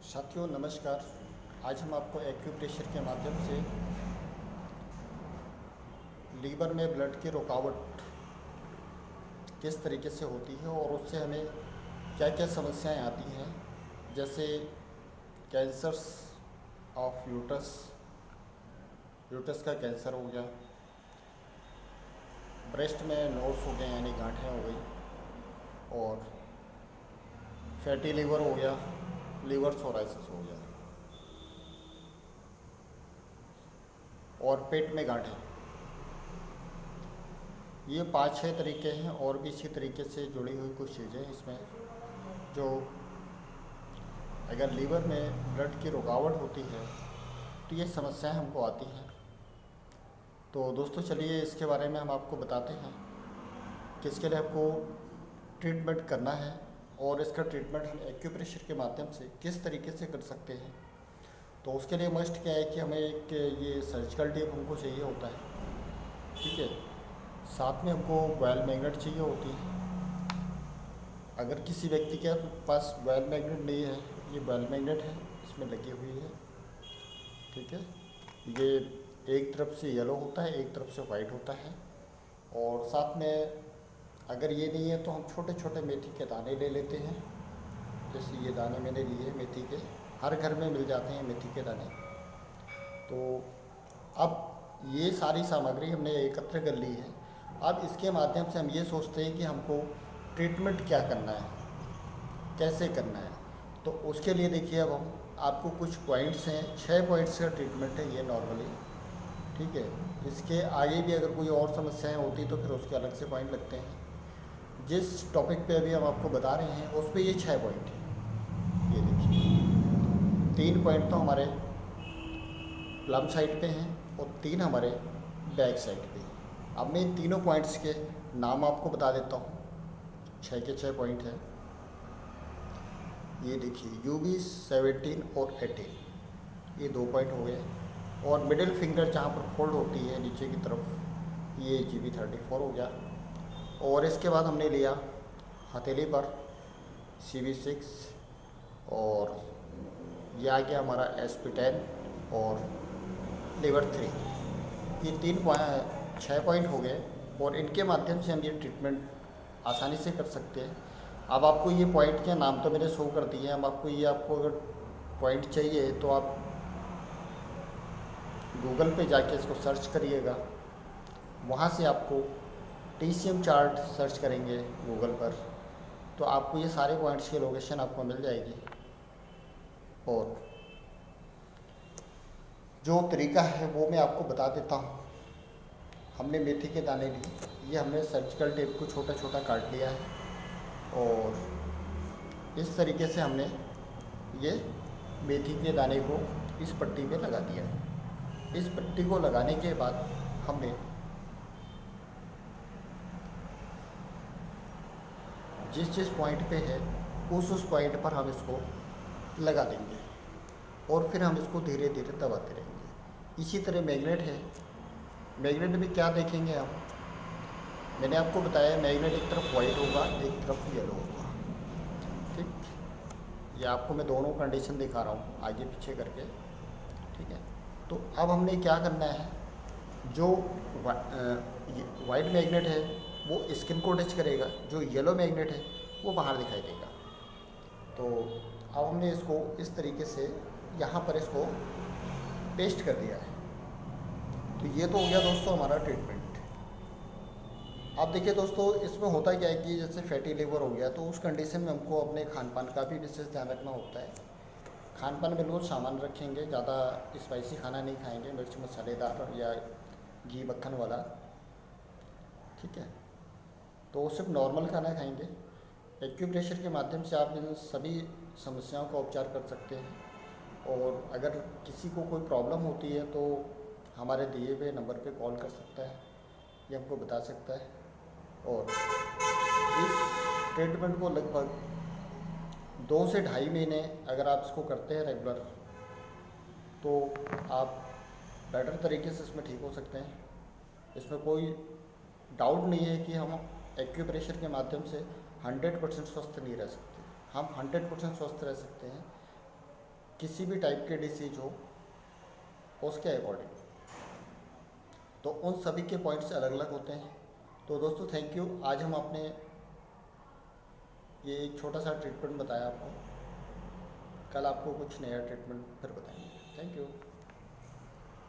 साथियों नमस्कार। आज हम आपको एक्यूप्रेशर के माध्यम से लीवर में ब्लड की रुकावट किस तरीके से होती है और उससे हमें क्या क्या समस्याएं आती हैं, जैसे कैंसर्स ऑफ यूट्रस, यूट्रस का कैंसर हो गया, ब्रेस्ट में नोड्स हो गए यानी गांठें हो गई, और फैटी लीवर हो गया, लीवर सोराइसिस हो गया, और पेट में गांठें। ये 5-6 तरीके हैं और भी इसी तरीके से जुड़ी हुई कुछ चीज़ें इसमें, जो अगर लीवर में ब्लड की रुकावट होती है तो ये समस्याएं हमको आती हैं। तो दोस्तों चलिए इसके बारे में हम आपको बताते हैं कि इसके लिए आपको ट्रीटमेंट करना है और इसका ट्रीटमेंट हम एक्यूप्रेशर के माध्यम से किस तरीके से कर सकते हैं। तो उसके लिए मस्ट क्या है कि हमें एक ये सर्जिकल टेप हमको चाहिए होता है, ठीक है। साथ में हमको बॉयल मैग्नेट चाहिए होती है। अगर किसी व्यक्ति के पास बॉयल मैग्नेट नहीं है, ये बॉयल मैग्नेट है, इसमें लगी हुई है, ठीक है। ये एक तरफ से येलो होता है, एक तरफ से वाइट होता है। और साथ में अगर ये नहीं है तो हम छोटे छोटे मेथी के दाने ले लेते हैं। जैसे ये दाने मैंने लिए मेथी के, हर घर में मिल जाते हैं मेथी के दाने। तो अब ये सारी सामग्री हमने एकत्र कर ली है। अब इसके माध्यम से हम ये सोचते हैं कि हमको ट्रीटमेंट क्या करना है, कैसे करना है। तो उसके लिए देखिए, अब हम आपको कुछ पॉइंट्स हैं, 6 पॉइंट्स का ट्रीटमेंट है ये नॉर्मली, ठीक है। इसके आगे भी अगर कोई और समस्याएं होती तो फिर उसके अलग से पॉइंट लगते हैं। जिस टॉपिक पे अभी हम आपको बता रहे हैं उस पे ये 6 पॉइंट हैं। ये देखिए, 3 पॉइंट तो हमारे प्लम साइड पे हैं और 3 हमारे बैक साइड पे। अब मैं इन तीनों पॉइंट्स के नाम आपको बता देता हूँ। 6 के 6 पॉइंट हैं। ये देखिए, UB17 और 18, ये 2 पॉइंट हो गए। और मिडिल फिंगर जहाँ पर फोल्ड होती है नीचे की तरफ, ये GB34 हो गया। और इसके बाद हमने लिया हथेली पर CB6, और ये आ गया हमारा SP10 और लीवर 3। ये 6 पॉइंट हो गए और इनके माध्यम से हम ये ट्रीटमेंट आसानी से कर सकते हैं। अब आपको ये पॉइंट के नाम तो मैंने शो कर दिए हैं। अब आपको अगर पॉइंट चाहिए तो आप गूगल पे जाके इसको सर्च करिएगा। वहाँ से आपको TCM चार्ट सर्च करेंगे गूगल पर तो आपको ये सारे पॉइंट्स की लोकेशन आपको मिल जाएगी। और जो तरीका है वो मैं आपको बता देता हूँ। हमने मेथी के दाने लिए, ये हमने सर्जिकल टेप को छोटा छोटा काट लिया है और इस तरीके से हमने ये मेथी के दाने को इस पट्टी पे लगा दिया है। इस पट्टी को लगाने के बाद हमने जिस पॉइंट पे है उस पॉइंट पर हम इसको लगा देंगे और फिर हम इसको धीरे धीरे दबाते रहेंगे। इसी तरह मैग्नेट है, मैग्नेट में क्या देखेंगे हम, मैंने आपको बताया मैग्नेट एक तरफ वाइट होगा, एक तरफ येलो होगा, ठीक। ये आपको मैं दोनों कंडीशन दिखा रहा हूँ आगे पीछे करके, ठीक है। तो अब हमने क्या करना है, जो वाइट मैग्नेट है वो स्किन को टच करेगा, जो येलो मैग्नेट है वो बाहर दिखाई देगा। तो अब हमने इसको इस तरीके से यहाँ पर इसको पेस्ट कर दिया है। तो ये तो हो गया दोस्तों हमारा ट्रीटमेंट। अब देखिए दोस्तों, इसमें होता क्या है कि जैसे फैटी लीवर हो गया तो उस कंडीशन में हमको अपने खान पान का भी विशेष ध्यान रखना होता है। खान पान में बिल्कुल सामान रखेंगे, ज़्यादा स्पाइसी खाना नहीं खाएंगे, मिर्च मसालेदार या घी मक्खन वाला, ठीक है। तो सिर्फ नॉर्मल खाना खाएंगे। एक्यूप्रेशर के माध्यम से आप इन सभी समस्याओं का उपचार कर सकते हैं। और अगर किसी को कोई प्रॉब्लम होती है तो हमारे दिए हुए नंबर पे कॉल कर सकता है, ये हमको बता सकता है। और इस ट्रीटमेंट को लगभग 2 से ढाई महीने अगर आप इसको करते हैं रेगुलर, तो आप बेटर तरीके से इसमें ठीक हो सकते हैं। इसमें कोई डाउट नहीं है कि हम एक्यूप्रेशर के माध्यम से 100% स्वस्थ नहीं रह सकते। हम 100% स्वस्थ रह सकते हैं किसी भी टाइप के डिसीज हो उसके अकॉर्डिंग। तो उन सभी के पॉइंट्स अलग अलग होते हैं। तो दोस्तों थैंक यू। आज हम आपने ये एक छोटा सा ट्रीटमेंट बताया आपको। कल आपको कुछ नया ट्रीटमेंट फिर बताएंगे। Thank you.